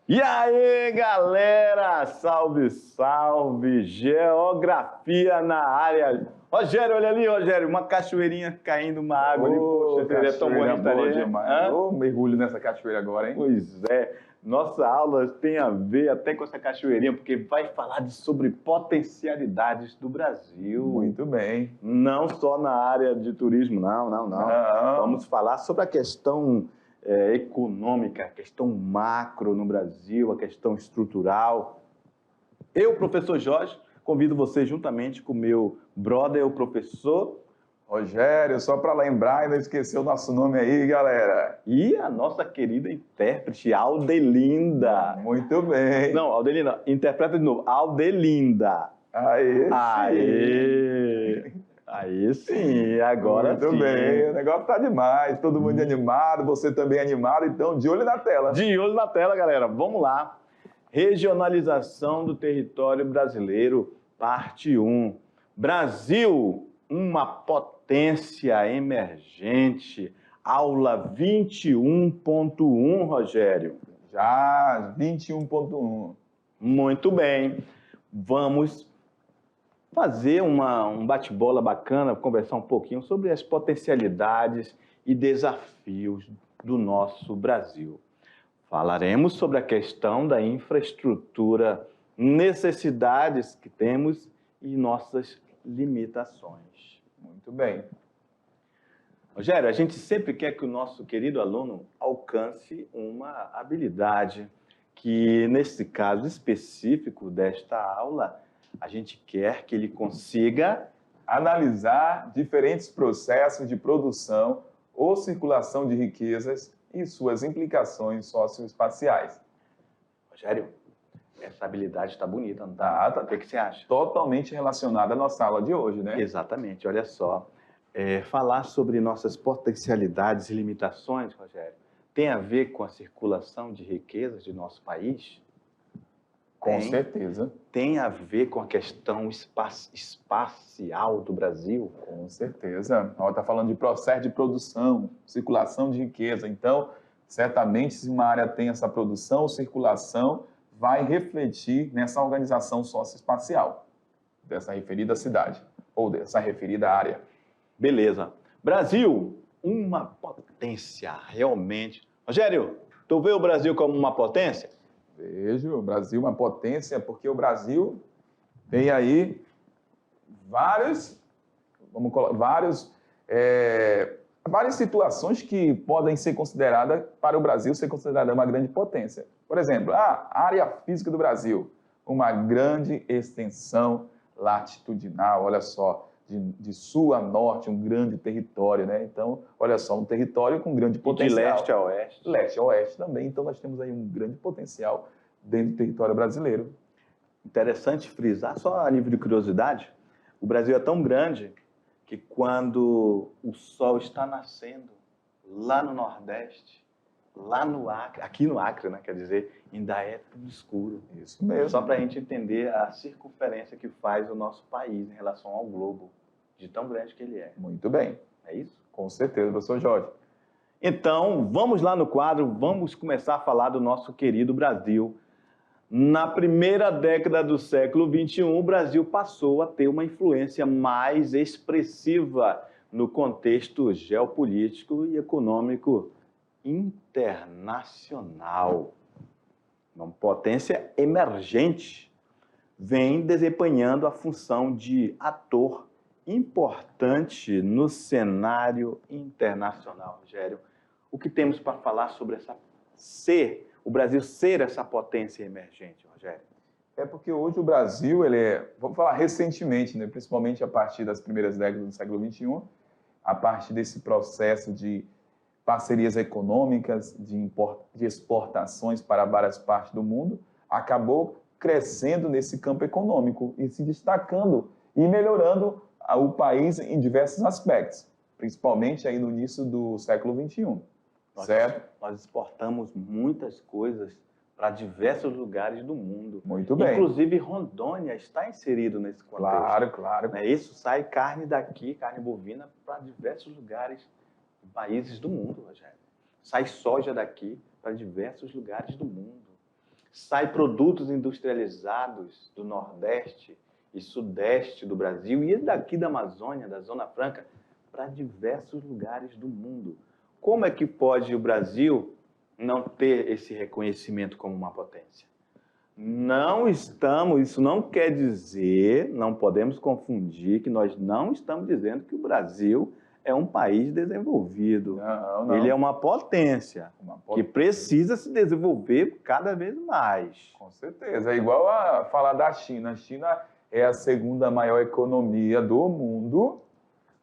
E aí, galera! Salve, salve! Geografia na área. Rogério, olha ali, Rogério, uma cachoeirinha caindo, uma água ali. Poxa, seria tão bom boa demais. Ô, mergulho nessa cachoeira agora, hein? Pois é. Nossa aula tem a ver até com essa cachoeirinha, porque vai falar sobre potencialidades do Brasil. Muito bem. Não só na área de turismo, não. Vamos falar sobre a questão econômica, a questão macro no Brasil, a questão estrutural. Eu, professor Jorge, convido você juntamente com o meu brother, o professor Rogério, só para lembrar e não esquecer o nosso nome aí, galera. E a nossa querida intérprete, Aldelinda. Muito bem. Não, Aldelinda, interpreta de novo. Aldelinda. Aí sim, agora Muito sim. Muito bem, o negócio tá demais, todo mundo animado, você também animado, então de olho na tela. De olho na tela, galera. Vamos lá. Regionalização do território brasileiro, parte 1. Brasil, uma potência emergente. Aula 21.1, Rogério. Já, 21.1. Muito bem. Vamos fazer um bate-bola bacana, conversar um pouquinho sobre as potencialidades e desafios do nosso Brasil. Falaremos sobre a questão da infraestrutura, necessidades que temos e nossas limitações. Muito bem. Rogério, a gente sempre quer que o nosso querido aluno alcance uma habilidade que, nesse caso específico desta aula, a gente quer que ele consiga analisar diferentes processos de produção ou circulação de riquezas e suas implicações socioespaciais. Rogério, essa habilidade está bonita, não está? Tá. O que você acha? Totalmente relacionada à nossa aula de hoje, né? Exatamente, olha só. Falar sobre nossas potencialidades e limitações, Rogério, tem a ver com a circulação de riquezas de nosso país? Com certeza. Tem a ver com a questão espacial do Brasil? Com certeza. Está falando de processo de produção, circulação de riqueza. Então, certamente, se uma área tem essa produção ou circulação, vai refletir nessa organização socioespacial dessa referida cidade ou dessa referida área. Beleza. Brasil, uma potência, realmente. Rogério, tu vê o Brasil como uma potência? Vejo o Brasil uma potência, porque o Brasil tem aí várias situações que podem ser consideradas, para o Brasil ser considerada uma grande potência. Por exemplo, a área física do Brasil, uma grande extensão latitudinal, olha só, de sul a norte, um grande território, né? Então, olha só, um território com grande potencial. De leste a oeste. Leste a oeste também, então nós temos aí um grande potencial dentro do território brasileiro. Interessante frisar, só a nível de curiosidade, o Brasil é tão grande que quando o sol está nascendo lá no Nordeste, lá no Acre, aqui no Acre, né, quer dizer, ainda é tudo escuro. Isso mesmo. Só para a gente entender a circunferência que faz o nosso país em relação ao globo, de tão grande que ele é. Muito bem. É isso? Com certeza, professor Jorge. Então, vamos lá no quadro, vamos começar a falar do nosso querido Brasil. Na primeira década do século XXI, o Brasil passou a ter uma influência mais expressiva no contexto geopolítico e econômico internacional. Uma potência emergente, vem desempenhando a função de ator importante no cenário internacional, Rogério. O que temos para falar sobre o Brasil ser essa potência emergente, Rogério? É porque hoje o Brasil, vamos falar recentemente, né, principalmente a partir das primeiras décadas do século XXI, a partir desse processo de parcerias econômicas, de exportações para várias partes do mundo, acabou crescendo nesse campo econômico e se destacando e melhorando o país em diversos aspectos, principalmente aí no início do século XXI, certo? Nós exportamos muitas coisas para diversos lugares do mundo. Muito bem. Inclusive Rondônia está inserido nesse contexto. Claro. Isso sai carne daqui, carne bovina, para diversos lugares, países do mundo, Rogério. Sai soja daqui para diversos lugares do mundo. sai produtos industrializados do Nordeste e Sudeste do Brasil e daqui da Amazônia, da Zona Franca, para diversos lugares do mundo. Como é que pode o Brasil não ter esse reconhecimento como uma potência? Isso não quer dizer, não podemos confundir que nós não estamos dizendo que o Brasil é um país desenvolvido. Não. Ele é uma potência que precisa se desenvolver cada vez mais. Com certeza. É igual a falar da China. A China é a segunda maior economia do mundo,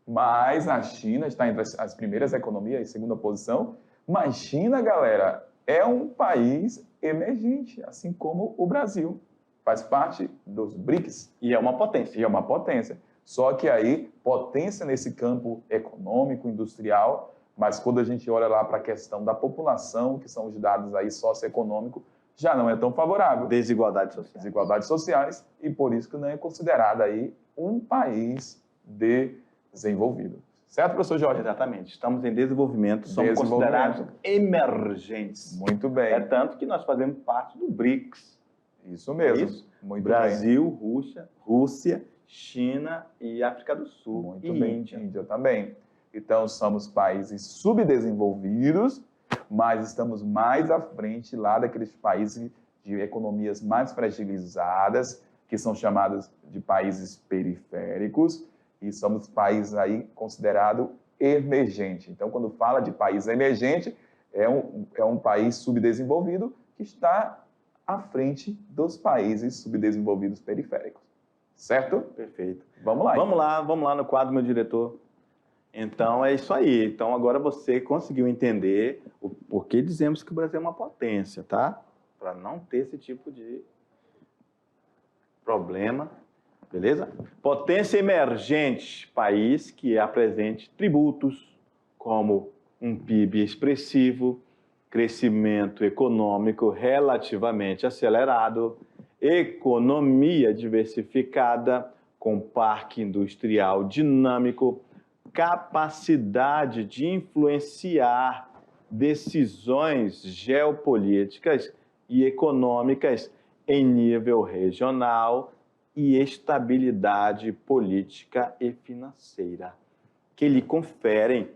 mas a China está entre as primeiras economias, em segunda posição. Mas China, galera, é um país emergente, assim como o Brasil. Faz parte dos BRICS. E é uma potência. E é uma potência. Só que aí, potência nesse campo econômico, industrial, mas quando a gente olha lá para a questão da população, que são os dados aí socioeconômicos, já não é tão favorável. Desigualdades sociais. Desigualdades sociais, e por isso que não é considerado aí um país desenvolvido. Certo, professor Jorge? Exatamente. Estamos em desenvolvimento, somos considerados emergentes. Muito bem. É tanto que nós fazemos parte do BRICS. Isso mesmo. É isso? Muito Brasil, Rússia, China e África do Sul. Muito bem. Índia também. Então, somos países subdesenvolvidos, mas estamos mais à frente lá daqueles países de economias mais fragilizadas, que são chamados de países periféricos, e somos países aí considerado emergente. Então, quando fala de país emergente, é um país subdesenvolvido que está à frente dos países subdesenvolvidos periféricos. Certo? Perfeito. Vamos lá. Vamos lá no quadro, meu diretor. Então, é isso aí. Então, agora você conseguiu entender o porquê dizemos que o Brasil é uma potência, tá? Para não ter esse tipo de problema, beleza? Potência emergente, país que apresente tributos como um PIB expressivo, crescimento econômico relativamente acelerado, economia diversificada, com parque industrial dinâmico, capacidade de influenciar decisões geopolíticas e econômicas em nível regional e estabilidade política e financeira, que lhe conferem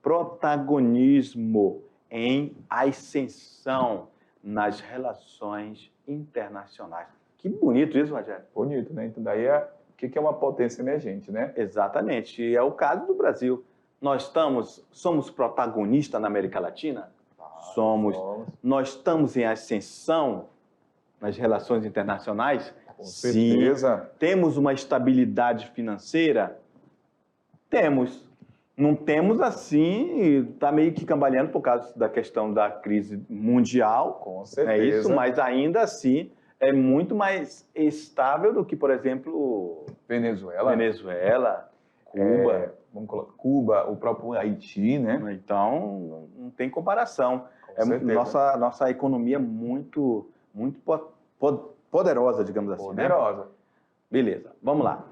protagonismo em ascensão nas relações internacionais. Que bonito isso, Rogério. Bonito, né? Então, daí o que é uma potência emergente, né? Exatamente. E é o caso do Brasil. Nós somos protagonistas na América Latina? Somos. Nós estamos em ascensão nas relações internacionais? Com certeza. Sim. Temos uma estabilidade financeira? Temos. Não temos assim, está meio que cambaleando por causa da questão da crise mundial. Com certeza. É isso, mas ainda assim é muito mais estável do que, por exemplo, Venezuela, Cuba. Vamos colocar Cuba, o próprio Haiti, né? Então, não tem comparação. Nossa economia muito poderosa, digamos assim. Poderosa. Né? Beleza, vamos lá.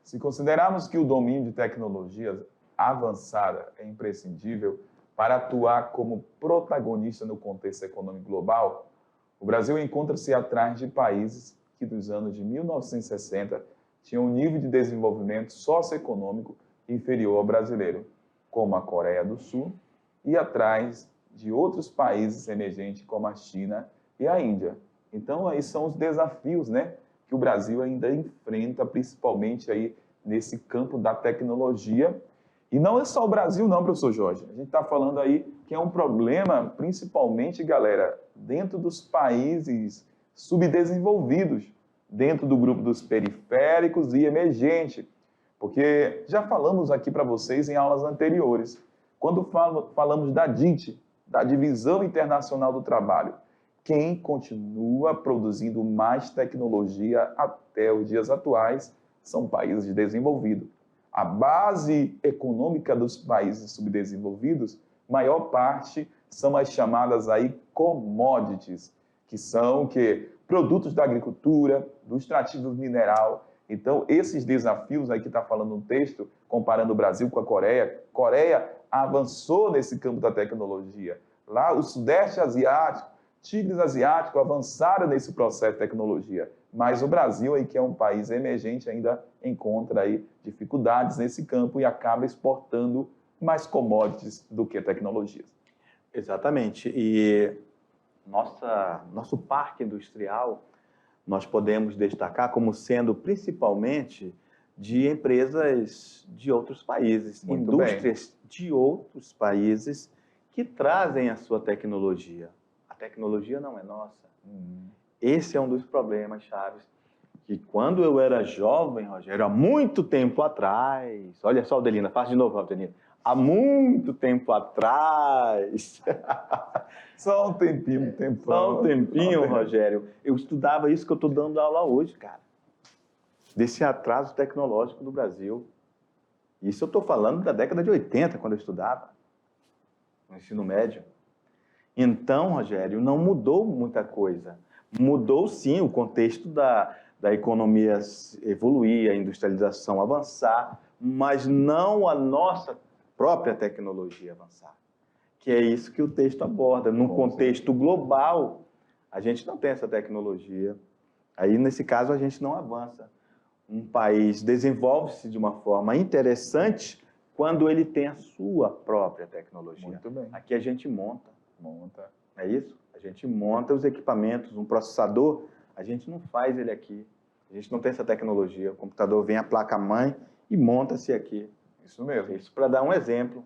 Se considerarmos que o domínio de tecnologias avançada é imprescindível para atuar como protagonista no contexto econômico global, o Brasil encontra-se atrás de países que, dos anos de 1960, tinham um nível de desenvolvimento socioeconômico inferior ao brasileiro, como a Coreia do Sul, e atrás de outros países emergentes, como a China e a Índia. Então, aí são os desafios, né, que o Brasil ainda enfrenta, principalmente aí nesse campo da tecnologia. E não é só o Brasil não, professor Jorge. A gente está falando aí que é um problema, principalmente, galera, dentro dos países subdesenvolvidos, dentro do grupo dos periféricos e emergentes. Porque já falamos aqui para vocês em aulas anteriores, quando falamos da DIT, da Divisão Internacional do Trabalho, quem continua produzindo mais tecnologia até os dias atuais são países desenvolvidos. A base econômica dos países subdesenvolvidos, maior parte são as chamadas aí commodities, que são produtos da agricultura, do extrativo mineral. Então, esses desafios aí que está falando no texto, comparando o Brasil com a Coreia, Coreia avançou nesse campo da tecnologia, Lá, o Sudeste Asiático, tigres asiáticos avançaram nesse processo de tecnologia. Mas o Brasil, aí, que é um país emergente, ainda encontra aí dificuldades nesse campo e acaba exportando mais commodities do que tecnologias. Exatamente. E nosso parque industrial, nós podemos destacar como sendo principalmente de empresas de outros países, Muito bem. indústrias de outros países que trazem a sua tecnologia. A tecnologia não é nossa. Esse é um dos problemas chaves. Que quando eu era jovem, Rogério, há muito tempo atrás, olha só, Adelina, faz de novo, Adelina. Há muito tempo atrás. Só um tempinho, um tempão. Só um tempinho, Rogério. Eu estudava isso que eu estou dando aula hoje, cara. Desse atraso tecnológico do Brasil. Isso eu estou falando da década de 80, quando eu estudava no ensino médio. Então, Rogério, não mudou muita coisa. Mudou, sim, o contexto da economia evoluir, a industrialização avançar, mas não a nossa própria tecnologia avançar. Que é isso que o texto aborda. Num contexto global, a gente não tem essa tecnologia. Aí, nesse caso, a gente não avança. Um país desenvolve-se de uma forma interessante quando ele tem a sua própria tecnologia. Muito bem. Aqui a gente monta. É isso? A gente monta os equipamentos, um processador, a gente não faz ele aqui. A gente não tem essa tecnologia. O computador vem a placa-mãe e monta-se aqui. Isso mesmo. Isso para dar um exemplo.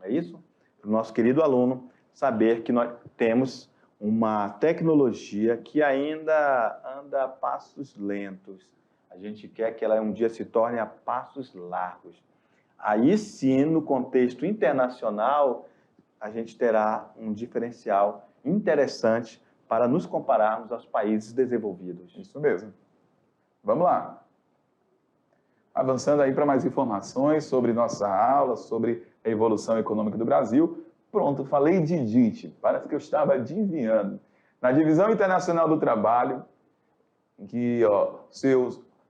É isso? Para o nosso querido aluno saber que nós temos uma tecnologia que ainda anda a passos lentos. A gente quer que ela um dia se torne a passos largos. Aí sim, no contexto internacional, a gente terá um diferencial interessante para nos compararmos aos países desenvolvidos. Isso mesmo. Vamos lá. Avançando aí para mais informações sobre nossa aula, sobre a evolução econômica do Brasil. Pronto, falei de DIT, parece que eu estava adivinhando. Na Divisão Internacional do Trabalho, em que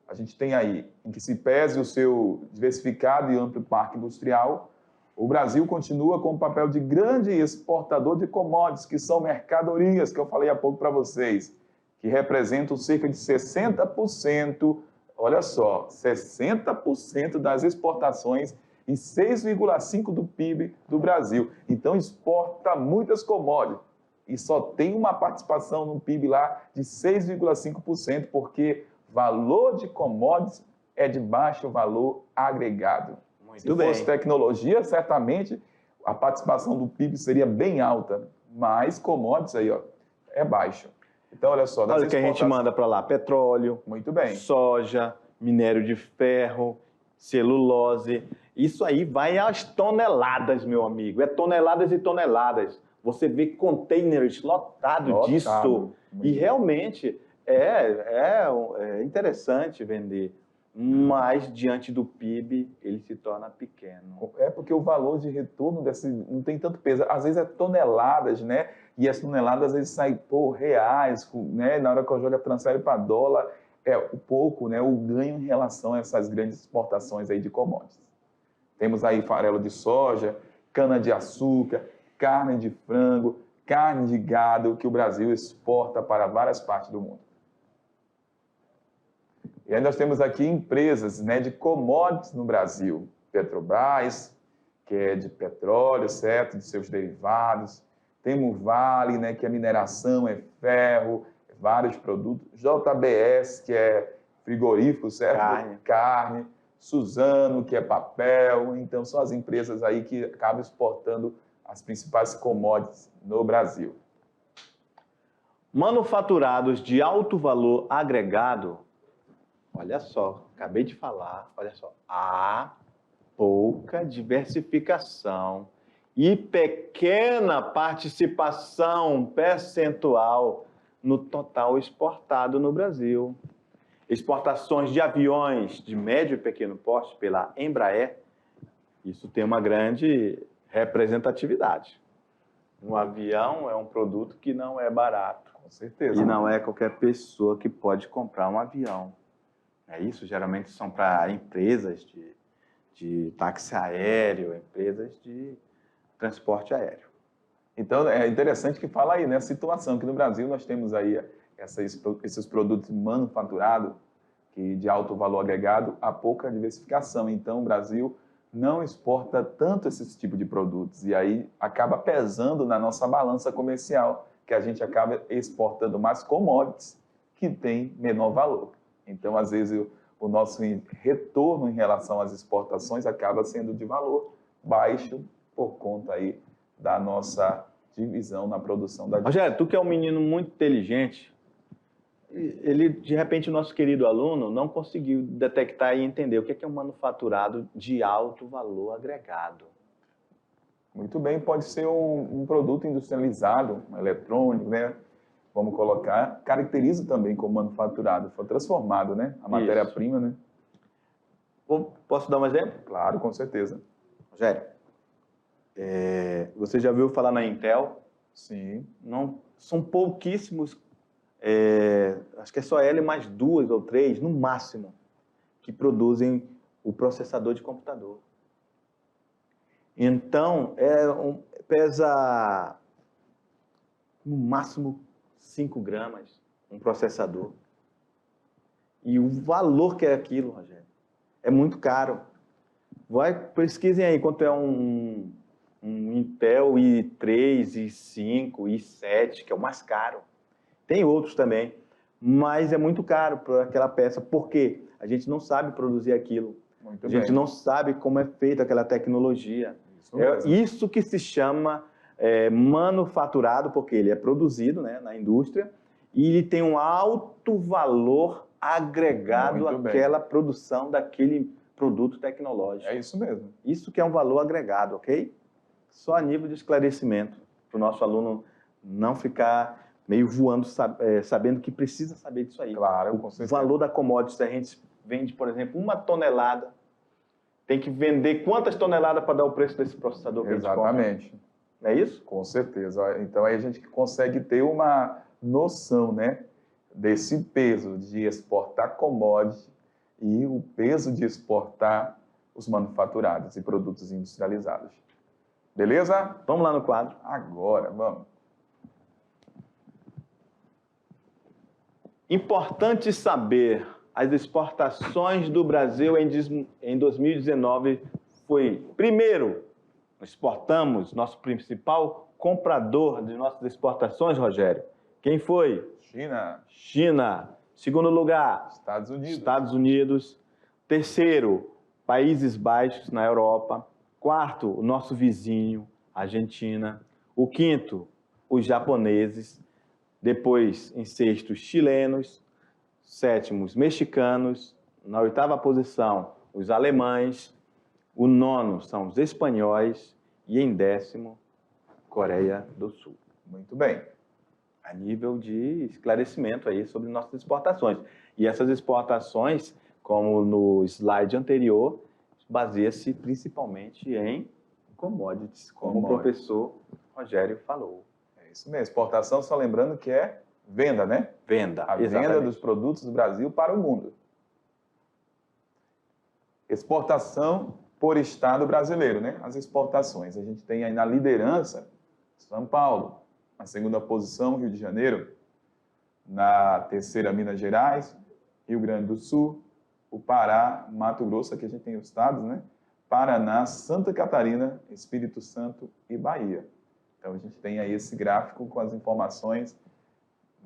a gente tem aí, em que se pese o seu diversificado e amplo parque industrial, o Brasil continua com o papel de grande exportador de commodities, que são mercadorias, que eu falei há pouco para vocês, que representam cerca de 60%, olha só, 60% das exportações e 6,5% do PIB do Brasil. Então, exporta muitas commodities e só tem uma participação no PIB lá de 6,5%, porque valor de commodities é de baixo valor agregado. Se fosse tecnologia, certamente a participação do PIB seria bem alta, mas commodities aí, é baixo. Então, olha só. Olha o que a gente manda para lá: petróleo, muito bem, soja, minério de ferro, celulose. Isso aí vai às toneladas, meu amigo. É toneladas e toneladas. Você vê containers lotados disso. E realmente é interessante vender. Mas, diante do PIB, ele se torna pequeno. É porque o valor de retorno não tem tanto peso. Às vezes é toneladas, né? E as toneladas, às vezes, saem por reais, né? Na hora que eu jogo, transfere para dólar. É um pouco, né? O ganho em relação a essas grandes exportações aí de commodities. Temos aí farelo de soja, cana-de-açúcar, carne de frango, carne de gado, que o Brasil exporta para várias partes do mundo. E aí nós temos aqui empresas, né, de commodities no Brasil. Petrobras, que é de petróleo, certo? De seus derivados. Temos Vale, né, que é mineração, é ferro, vários produtos. JBS, que é frigorífico, certo? Carne. Suzano, que é papel. Então, são as empresas aí que acabam exportando as principais commodities no Brasil. Manufaturados de alto valor agregado. Olha só, acabei de falar, olha só, há pouca diversificação e pequena participação percentual no total exportado no Brasil. Exportações de aviões de médio e pequeno porte pela Embraer, isso tem uma grande representatividade. Um avião é um produto que não é barato. Com certeza. E não é qualquer pessoa que pode comprar um avião. É isso, geralmente são para empresas de táxi aéreo, empresas de transporte aéreo. Então, é interessante que fala aí, né, a situação que no Brasil nós temos aí esses produtos manufaturados que de alto valor agregado, há pouca diversificação. Então, o Brasil não exporta tanto esse tipo de produtos e aí acaba pesando na nossa balança comercial, que a gente acaba exportando mais commodities que têm menor valor. Então, às vezes, o nosso retorno em relação às exportações acaba sendo de valor baixo por conta aí da nossa divisão na produção da... Rogério, tu que é um menino muito inteligente, ele, de repente, o nosso querido aluno não conseguiu detectar e entender o que é um manufaturado de alto valor agregado. Muito bem, pode ser um produto industrializado, um eletrônico, né? Vamos colocar, caracteriza também como manufaturado, foi transformado, né? A matéria-prima, né? Posso dar um exemplo? Claro, com certeza. Rogério, você já ouviu falar na Intel? Sim. Não, são pouquíssimos, acho que é só ela e mais 2 ou 3, no máximo, que produzem o processador de computador. Então, pesa no máximo 5 gramas um processador. E o valor que é aquilo, Rogério, é muito caro. Pesquisem aí quanto é um Intel i3, i5, i7, que é o mais caro. Tem outros também, mas é muito caro para aquela peça, porque a gente não sabe produzir aquilo. Muito a gente bem. não sabe como é feita aquela tecnologia. Isso que se chama manufaturado, porque ele é produzido, né, na indústria e ele tem um alto valor agregado àquela produção daquele produto tecnológico. É isso mesmo. Isso que é um valor agregado, ok? Só a nível de esclarecimento, para o nosso aluno não ficar meio voando, sabendo que precisa saber disso aí. Claro, com certeza. O valor da commodity, se a gente vende, por exemplo, 1 tonelada, tem que vender quantas toneladas para dar o preço desse processador que a gente compra? Exatamente. Não é isso? Com certeza. Então, aí a gente consegue ter uma noção, né, desse peso de exportar commodity e o peso de exportar os manufaturados e produtos industrializados. Beleza? Vamos lá no quadro. Agora, vamos. Importante saber, as exportações do Brasil em 2019 foi, primeiro, exportamos, nosso principal comprador de nossas exportações, Rogério. Quem foi? China. China. Segundo lugar, Estados Unidos. Estados Unidos. Terceiro, Países Baixos, na Europa. Quarto, o nosso vizinho, Argentina. O quinto, os japoneses. Depois, em sexto, chilenos. Sétimos, mexicanos. Na oitava posição, os alemães. O nono são os espanhóis. E em décimo, Coreia do Sul. Muito bem. A nível de esclarecimento aí sobre nossas exportações. E essas exportações, como no slide anterior, baseia-se principalmente em commodities, como o professor Rogério falou. É isso mesmo. Exportação, só lembrando que é venda, né? Venda, a venda dos produtos do Brasil para o mundo. Exportação por estado brasileiro, né? As exportações. A gente tem aí na liderança São Paulo, na segunda posição Rio de Janeiro, na terceira Minas Gerais, Rio Grande do Sul, o Pará, Mato Grosso, aqui a gente tem os estados, né? Paraná, Santa Catarina, Espírito Santo e Bahia. Então a gente tem aí esse gráfico com as informações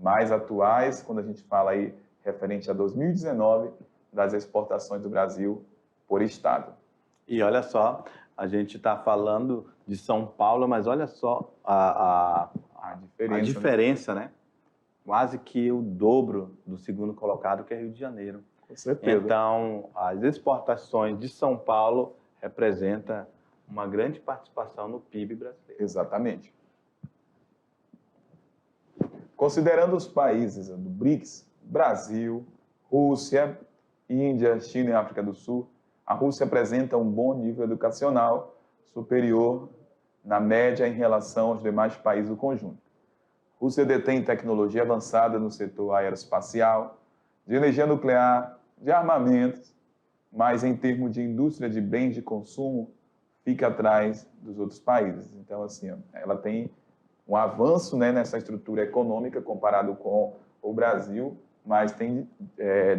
mais atuais, quando a gente fala aí referente a 2019, das exportações do Brasil por estado. E olha só, a gente está falando de São Paulo, mas olha só a diferença, né? Quase que o dobro do segundo colocado, que é Rio de Janeiro. Com certeza. Então, as exportações de São Paulo representam uma grande participação no PIB brasileiro. Exatamente. Considerando os países do BRICS, Brasil, Rússia, Índia, China e África do Sul, a Rússia apresenta um bom nível educacional superior na média em relação aos demais países do conjunto. A Rússia detém tecnologia avançada no setor aeroespacial, de energia nuclear, de armamentos, mas em termos de indústria de bens de consumo, fica atrás dos outros países. Então, assim, ela tem um avanço, né, nessa estrutura econômica comparado com o Brasil, mas tem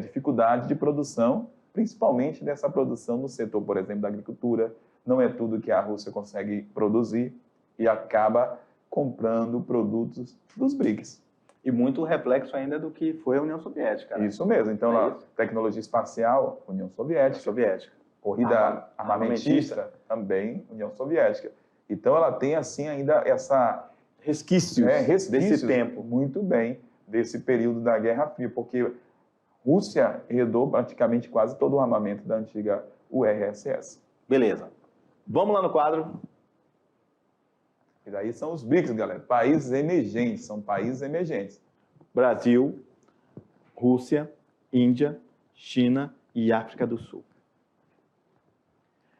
dificuldade de produção, principalmente dessa produção no setor, por exemplo, da agricultura. Não é tudo que a Rússia consegue produzir e acaba comprando produtos dos BRICS. E muito reflexo ainda do que foi a União Soviética. Né? Isso mesmo. Então, a tecnologia espacial, União Soviética. Corrida armamentista, também União Soviética. Então, ela tem, assim, ainda resquícios desse tempo. Muito bem, desse período da Guerra Fria, porque Rússia herdou praticamente quase todo o armamento da antiga URSS. Beleza. Vamos lá no quadro. E daí são os BRICS, galera. Países emergentes, são países emergentes. Brasil, Rússia, Índia, China e África do Sul.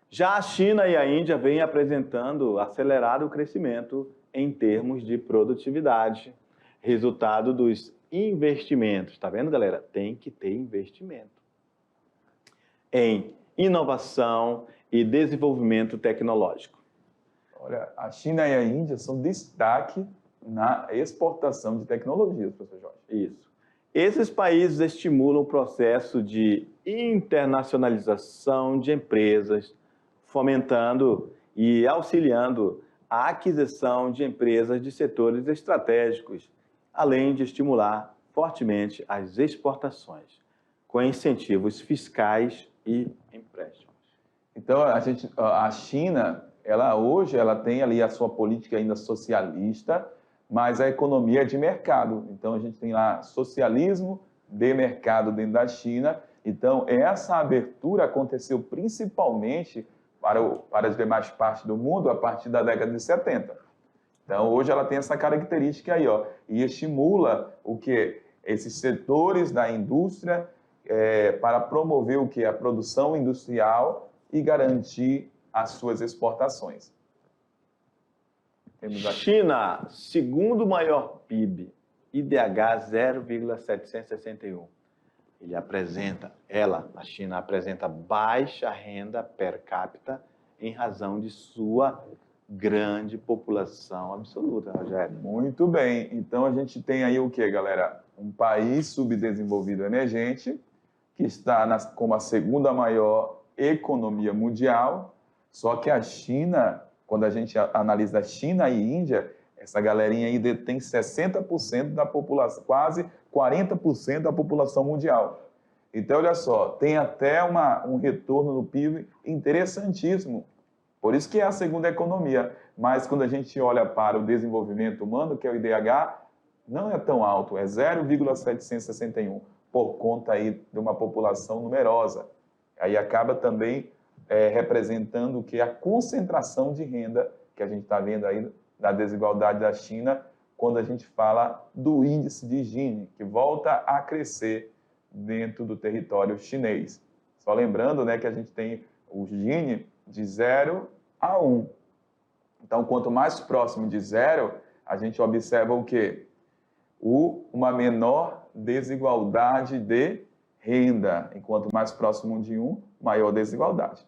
Já a China e a Índia vêm apresentando acelerado crescimento em termos de produtividade, resultado dos investimentos. Tá vendo, galera? Tem que ter investimento em inovação e desenvolvimento tecnológico. Olha, a China e a Índia são destaque na exportação de tecnologias, professor Jorge. Isso. Esses países estimulam o processo de internacionalização de empresas, fomentando e auxiliando a aquisição de empresas de setores estratégicos, além de estimular fortemente as exportações, com incentivos fiscais e empréstimos. Então, a China, hoje ela tem ali a sua política ainda socialista, mas a economia é de mercado. Então, a gente tem lá socialismo de mercado dentro da China. Então, essa abertura aconteceu principalmente para as demais partes do mundo a partir da década de 70. Então, hoje ela tem essa característica aí, ó, e estimula o quê? Esses setores da indústria para promover o quê? A produção industrial e garantir as suas exportações. China, segundo maior PIB, IDH 0,761. A China apresenta baixa renda per capita em razão de sua grande população absoluta, Rogério. Muito bem. Então, a gente tem aí o quê, galera? Um país subdesenvolvido emergente, que está como a segunda maior economia mundial, só que a China, quando a gente analisa China e Índia, essa galerinha aí detém 60% da população, quase 40% da população mundial. Então, olha só, tem até um retorno no PIB interessantíssimo. Por isso que é a segunda economia. Mas quando a gente olha para o desenvolvimento humano, que é o IDH, não é tão alto, é 0,761, por conta aí de uma população numerosa. Aí acaba também representando o que? A concentração de renda que a gente está vendo aí da desigualdade da China, quando a gente fala do índice de Gini, que volta a crescer dentro do território chinês. Só lembrando, né, que a gente tem o Gini de 0 a 1. Então, quanto mais próximo de 0, a gente observa o quê? Uma menor desigualdade de renda. Enquanto mais próximo de 1, maior desigualdade.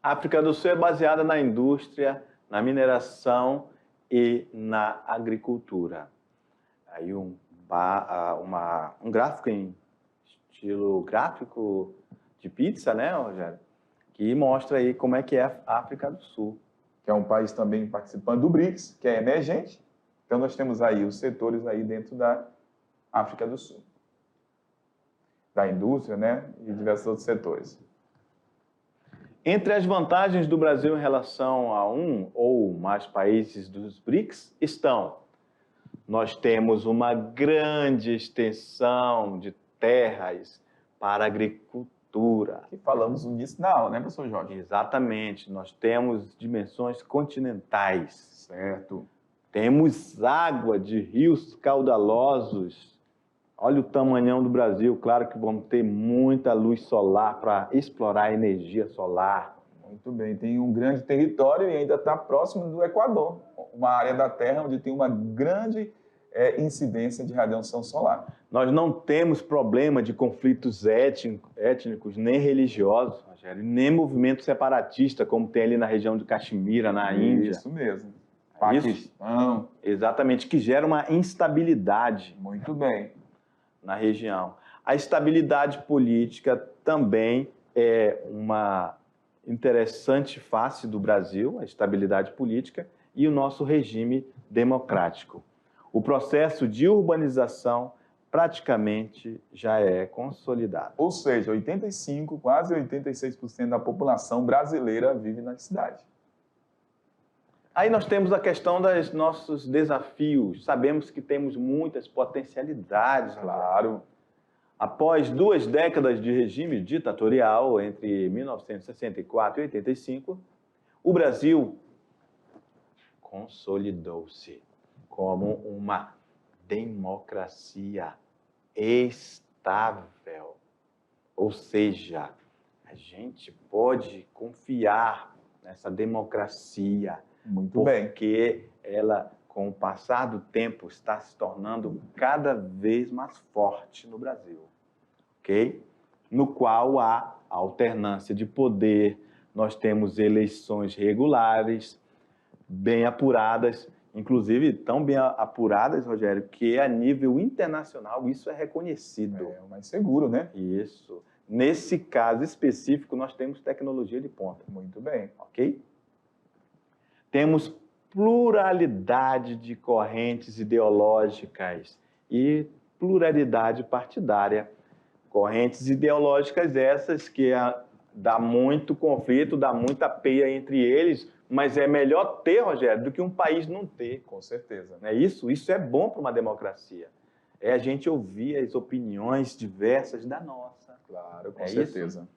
A África do Sul é baseada na indústria, na mineração e na agricultura. Aí um gráfico em estilo gráfico de pizza, né, Rogério? Que mostra aí como é que é a África do Sul. Que é um país também participante do BRICS, que é emergente. Então, nós temos aí os setores aí dentro da África do Sul. Da indústria, né, e diversos outros setores. Entre as vantagens do Brasil em relação a um ou mais países dos BRICS estão: nós temos uma grande extensão de terras para agricultura. Que falamos nisso na aula, né, professor Jorge? Exatamente. Nós temos dimensões continentais. Certo. Temos água de rios caudalosos. Olha o tamanhão do Brasil. Claro que vamos ter muita luz solar para explorar a energia solar. Muito bem. Tem um grande território e ainda está próximo do Equador. Uma área da Terra onde tem uma grande incidência de radiação solar. Nós não temos problema de conflitos étnicos nem religiosos, Rogério, nem movimento separatista, como tem ali na região de Caxemira, na Índia. Isso mesmo. Paquistão. Exatamente, que gera uma instabilidade Muito bem. na região. A estabilidade política também é uma interessante face do Brasil, a estabilidade política e o nosso regime democrático. O processo de urbanização praticamente já é consolidado. Ou seja, 85%, quase 86% da população brasileira vive na cidade. Aí nós temos a questão dos nossos desafios. Sabemos que temos muitas potencialidades. Claro. Após 2 décadas de regime ditatorial, entre 1964 e 85, o Brasil consolidou-se como uma democracia estável. Ou seja, a gente pode confiar nessa democracia. Muito bem. Porque ela, com o passar do tempo, está se tornando cada vez mais forte no Brasil, ok? No qual há alternância de poder, nós temos eleições regulares, bem apuradas, inclusive tão bem apuradas, Rogério, que a nível internacional isso é reconhecido. É o mais seguro, né? Isso. Nesse caso específico, nós temos tecnologia de ponta. Muito bem. Ok? Temos pluralidade de correntes ideológicas e pluralidade partidária. Correntes ideológicas essas que dá muito conflito, dá muita peia entre eles, mas é melhor ter, Rogério, do que um país não ter. Com certeza. Não é isso? Isso é bom para uma democracia. É a gente ouvir as opiniões diversas da nossa. Claro, com É certeza. isso?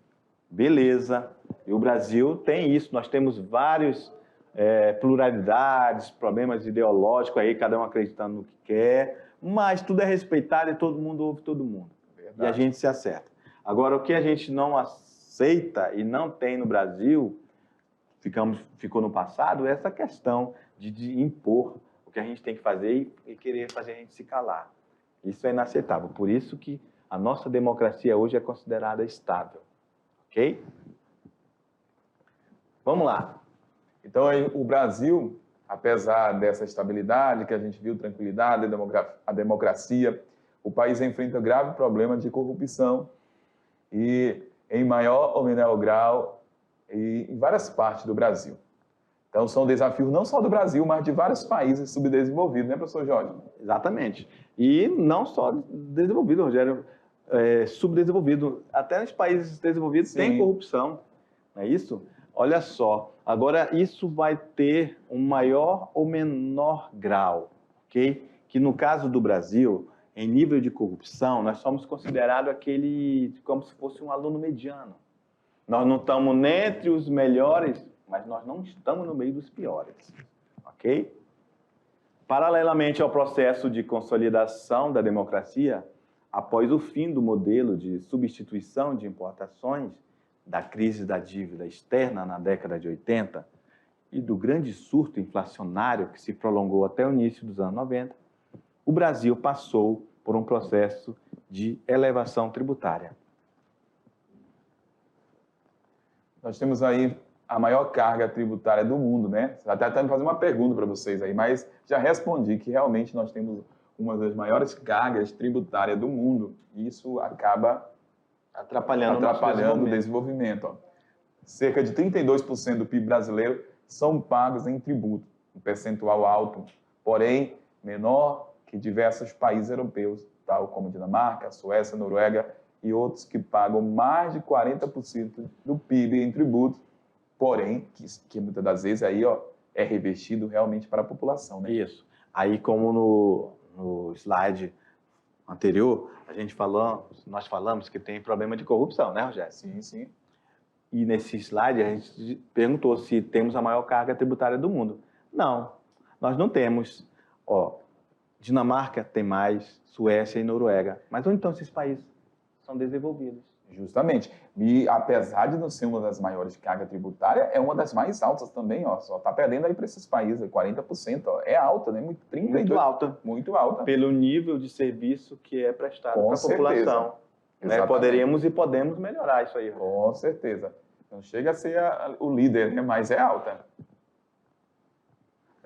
Beleza. E o Brasil tem isso. Nós temos vários pluralidades, problemas ideológicos aí, cada um acreditando no que quer, mas tudo é respeitado e todo mundo ouve todo mundo. Verdade. E a gente se acerta. Agora, o que a gente não aceita e não tem no Brasil, ficou no passado, é essa questão de impor o que a gente tem que fazer e querer fazer a gente se calar. Isso é inaceitável. Por isso que a nossa democracia hoje é considerada estável. Ok? Vamos lá. Então, o Brasil, apesar dessa estabilidade que a gente viu, tranquilidade, a democracia, o país enfrenta grave problema de corrupção e em maior ou menor grau em várias partes do Brasil. Então, são desafios não só do Brasil, mas de vários países subdesenvolvidos, né, professor Jorge? Exatamente. E não só desenvolvido, Rogério, subdesenvolvido. Até nos países desenvolvidos Sim. tem corrupção, não é isso? Olha só, agora isso vai ter um maior ou menor grau, ok? Que no caso do Brasil, em nível de corrupção, nós somos considerados como se fosse um aluno mediano. Nós não estamos nem entre os melhores, mas nós não estamos no meio dos piores, ok? Paralelamente ao processo de consolidação da democracia, após o fim do modelo de substituição de importações, da crise da dívida externa na década de 80 e do grande surto inflacionário que se prolongou até o início dos anos 90, o Brasil passou por um processo de elevação tributária. Nós temos aí a maior carga tributária do mundo, né? Até tentando fazer uma pergunta para vocês aí, mas já respondi que realmente nós temos uma das maiores cargas tributárias do mundo. E isso acaba atrapalhando o desenvolvimento. Ó. Cerca de 32% do PIB brasileiro são pagos em tributo, um percentual alto, porém menor que diversos países europeus, tal como Dinamarca, Suécia, Noruega e outros que pagam mais de 40% do PIB em tributo, porém que muitas das vezes aí, ó, é revestido realmente para a população. Né? Isso. Aí, como no slide anterior, nós falamos que tem problema de corrupção, né, Rogério? Sim, sim. E nesse slide a gente perguntou se temos a maior carga tributária do mundo. Não, nós não temos. Ó, Dinamarca tem mais, Suécia e Noruega. Mas onde estão esses países? São desenvolvidos. Justamente. E apesar de não ser uma das maiores cargas tributárias, é uma das mais altas também, ó. Só está perdendo aí para esses países, 40%, ó. É alta, né? 32%. Muito alta. Muito alta. Pelo nível de serviço que é prestado para a população. Né? Podemos melhorar isso aí. Com certeza. Não chega a ser o líder, né? Mas é alta.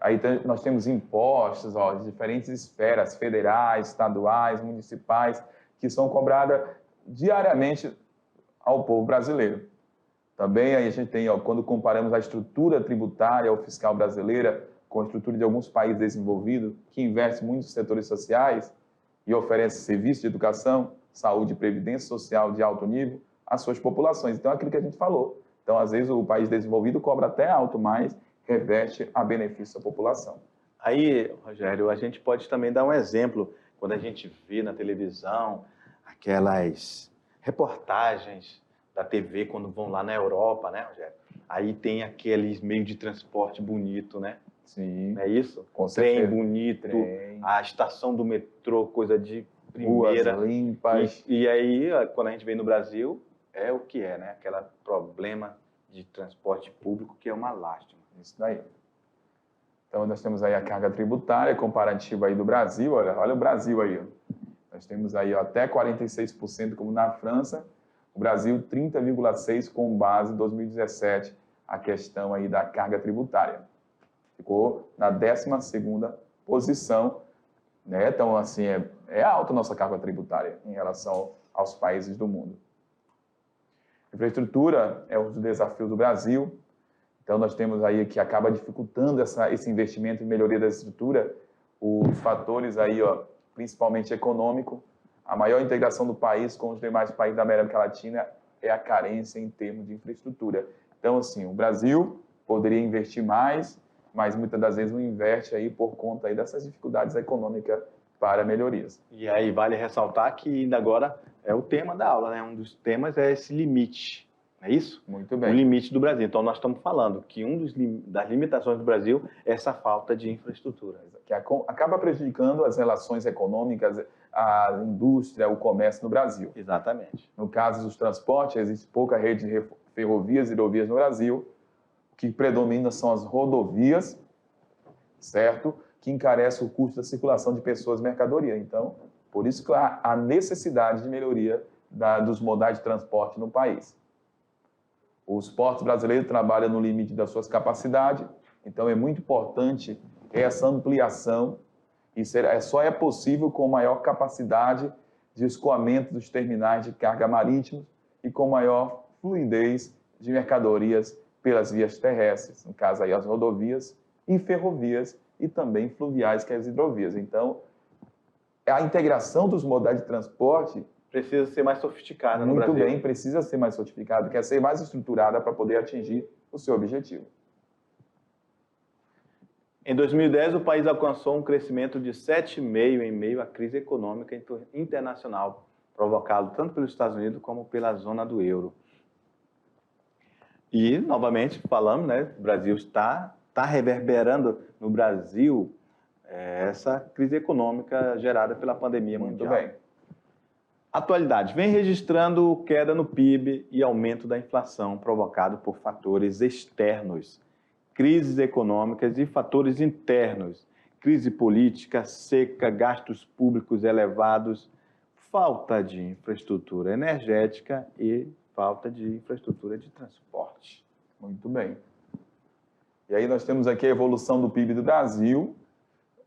Aí nós temos impostos, ó, de diferentes esferas, federais, estaduais, municipais, que são cobradas diariamente ao povo brasileiro. Também aí a gente tem, ó, quando comparamos a estrutura tributária ou fiscal brasileira com a estrutura de alguns países desenvolvidos, que investem muito nos setores sociais e oferecem serviços de educação, saúde e previdência social de alto nível às suas populações. Então, é aquilo que a gente falou. Então, às vezes, o país desenvolvido cobra até alto, mas reveste a benefício da população. Aí, Rogério, a gente pode também dar um exemplo, quando a gente vê na televisão aquelas reportagens da TV quando vão lá na Europa, né, Rogério? Aí tem aqueles meios de transporte bonito, né? Sim. Não é isso? Com Trem certeza. bonito, Trem. a estação do metrô, coisa de primeira. Ruas limpas. E aí, quando a gente vem no Brasil, é o que é, né? Aquele problema de transporte público que é uma lástima. Isso daí. Então, nós temos aí a carga tributária comparativa aí do Brasil. Olha o Brasil aí. Ó. Nós temos aí ó, até 46%, como na França. O Brasil, 30,6% com base em 2017, a questão aí da carga tributária. Ficou na 12ª posição, né? Então, assim, é alta a nossa carga tributária em relação aos países do mundo. Infraestrutura é um dos desafios do Brasil. Então, nós temos aí que acaba dificultando esse investimento em melhoria da estrutura, os fatores aí, ó, principalmente econômico. A maior integração do país com os demais países da América Latina é a carência em termos de infraestrutura. Então, assim, o Brasil poderia investir mais, mas muitas das vezes não investe aí por conta aí dessas dificuldades econômicas para melhorias. E aí vale ressaltar que ainda agora é o tema da aula, né? Um dos temas é esse limite, não é isso? Muito bem. O limite do Brasil. Então, nós estamos falando que das limitações do Brasil é essa falta de infraestrutura. Que acaba prejudicando as relações econômicas, a indústria, o comércio no Brasil. Exatamente. No caso dos transportes, existe pouca rede de ferrovias e hidrovias no Brasil. O que predomina são as rodovias, certo? Que encarece o custo da circulação de pessoas e mercadoria. Então, por isso que há a necessidade de melhoria dos modais de transporte no país. Os portos brasileiros trabalham no limite das suas capacidades, então é muito importante essa ampliação e só é possível com maior capacidade de escoamento dos terminais de carga marítimos e com maior fluidez de mercadorias pelas vias terrestres, no caso aí as rodovias e ferrovias e também fluviais, que é as hidrovias. Então, a integração dos modais de transporte precisa ser mais sofisticada no Brasil. Muito bem, precisa ser mais sofisticada, quer ser mais estruturada para poder atingir o seu objetivo. Em 2010, o país alcançou um crescimento de 7,5% em meio à crise econômica internacional, provocado tanto pelos Estados Unidos como pela zona do euro. E, novamente, falamos, né, o Brasil está reverberando no Brasil essa crise econômica gerada pela pandemia mundial. Muito bem. Atualidade, vem registrando queda no PIB e aumento da inflação provocado por fatores externos, crises econômicas e fatores internos, crise política, seca, gastos públicos elevados, falta de infraestrutura energética e falta de infraestrutura de transporte. Muito bem. E aí nós temos aqui a evolução do PIB do Brasil,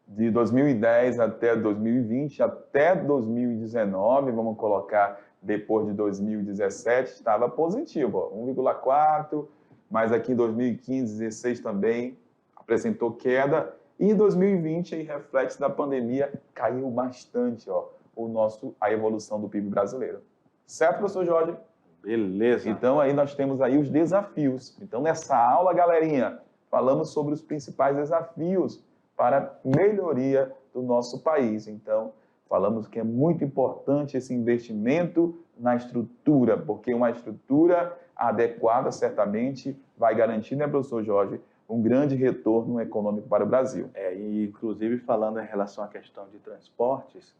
de 2010 até 2020, até 2019, vamos colocar depois de 2017, estava positivo, 1,4%, mas aqui em 2015, 2016 também apresentou queda, e em 2020, aí, reflexo da pandemia, caiu bastante a evolução do PIB brasileiro. Certo, professor Jorge? Beleza. Então, aí nós temos aí os desafios. Então, nessa aula, galerinha, falamos sobre os principais desafios para melhoria do nosso país. Então, falamos que é muito importante esse investimento na estrutura, porque uma estrutura adequada certamente vai garantir, né, professor Jorge, um grande retorno econômico para o Brasil. E inclusive falando em relação à questão de transportes,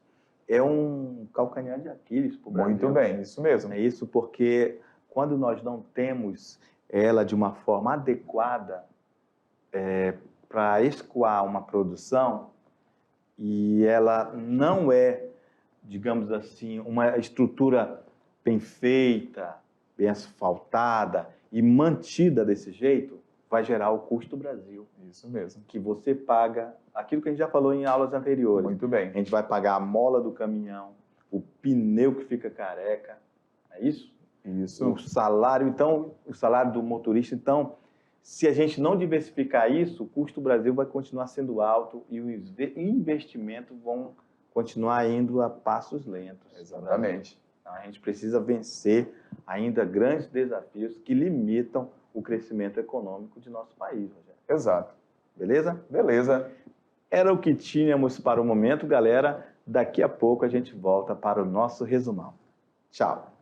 é um calcanhar de Aquiles para o Brasil. Muito bem, isso mesmo. É isso porque quando nós não temos ela de uma forma adequada para escoar uma produção e ela não é, digamos assim, uma estrutura bem feita, bem asfaltada e mantida desse jeito, vai gerar o custo Brasil, Isso mesmo. que você paga, aquilo que a gente já falou em aulas anteriores. Muito bem. A gente vai pagar a mola do caminhão, o pneu que fica careca, é isso? Isso. O salário, então, o salário do motorista. Então, se a gente não diversificar isso, o custo Brasil vai continuar sendo alto e os investimentos vão continuar indo a passos lentos. Exatamente. Então, a gente precisa vencer ainda grandes desafios que limitam o crescimento econômico de nosso país, Rogério. Exato. Beleza? Beleza. Era o que tínhamos para o momento, galera. Daqui a pouco a gente volta para o nosso resumão. Tchau!